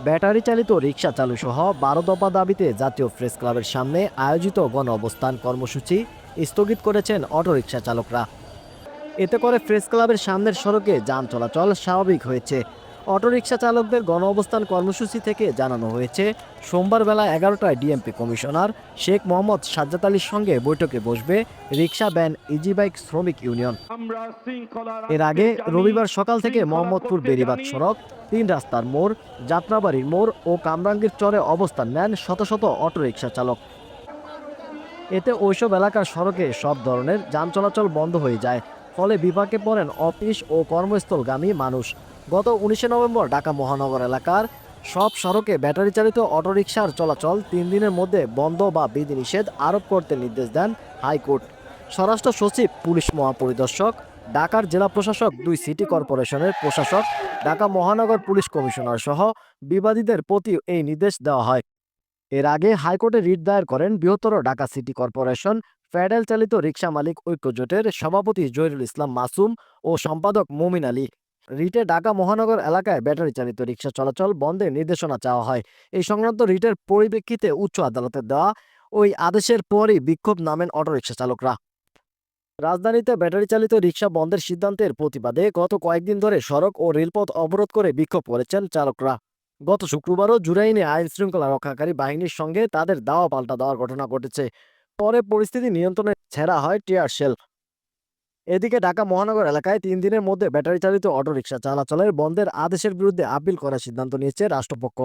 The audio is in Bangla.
ব্যাটারি চালিত রিকশা চালু সহ ১২ দফা দাবিতে জাতীয় প্রেস ক্লাবের সামনে আয়োজিত গণ অবস্থান কর্মসূচি স্থগিত করেছেন অটোরিকশা চালকরা। এতে করে প্রেস ক্লাবের সামনের সড়কে যান চলাচল স্বাভাবিক হয়েছে। অটোরিকশা চালকদের গণ অবস্থান কর্মসূচি থেকে জানানো হয়েছে, সোমবার বেলা ১১টায় ডিএমপি কমিশনার শেখ মোহাম্মদ সাজ্জাদ আলীর সঙ্গে বৈঠকে বসবে রিকশা ভ্যান ইজিবাইক শ্রমিক ইউনিয়ন। এর আগে রবিবার সকাল থেকে মোহাম্মদপুর বেড়িবাঁধ সড়ক, তিন রাস্তার মোড়, যাত্রাবাড়ির মোড় ও কামরাঙ্গীর চরে অবস্থান নেন শত শত অটোরিকশা চালক। এতে ওইসব এলাকার সড়কে সব ধরনের যান চলাচল বন্ধ হয়ে যায়, ফলে বিপাকে পড়েন অফিস ও কর্মস্থলগামী মানুষ। গত ১৯শে নভেম্বর ঢাকা মহানগর এলাকার সব সড়কে ব্যাটারি চালিত অটোরিকশার চলাচল ৩ দিনের মধ্যে বন্ধ বা বিধিনিষেধ আরোপ করতে নির্দেশ দেন হাইকোর্ট। স্বরাষ্ট্র সচিব, পুলিশ মহাপরিদর্শক, ঢাকার জেলা প্রশাসক, ২ সিটি কর্পোরেশনের প্রশাসক, ঢাকা মহানগর পুলিশ কমিশনার সহ বিবাদীদের প্রতি এই নির্দেশ দেওয়া হয়। এর আগে হাইকোর্টে রিট দায়ের করেন বৃহত্তর ঢাকা সিটি কর্পোরেশন প্যাডেল চালিত রিকশা মালিক ঐক্য জোটের সভাপতি জহিরুল ইসলাম মাসুম ও সম্পাদক মুমিন আলী। রিটে ঢাকা মহানগর এলাকায় ব্যাটারি চালিত রিকশা চলাচল বন্ধের নির্দেশনা চাওয়া হয়। এই সংক্রান্ত রিটের পরিপ্রেক্ষিতে উচ্চ আদালতের দেওয়া ওই আদেশের পরই বিক্ষোভ নামেন অটোরিকশা চালকরা। রাজধানীতে ব্যাটারি চালিত রিকশা বন্ধের সিদ্ধান্তের প্রতিবাদে গত কয়েকদিন ধরে সড়ক ও রেলপথ অবরোধ করে বিক্ষোভ করেছেন চালকরা। গত শুক্রবারও জুরাইনে আইন শৃঙ্খলা রক্ষাকারী বাহিনীর সঙ্গে তাদের দাওয়া পাল্টা দেওয়ার ঘটনা ঘটেছে। পরে পরিস্থিতি নিয়ন্ত্রণে ছেড়া হয় টিয়ার শেল। এদিকে ঢাকা মহানগর এলাকায় ৩ দিনের মধ্যে ব্যাটারি চালিত অটোরিকশা চলাচলের বন্ধের আদেশের বিরুদ্ধে আপিল করার সিদ্ধান্ত নিয়েছে রাষ্ট্রপক্ষ।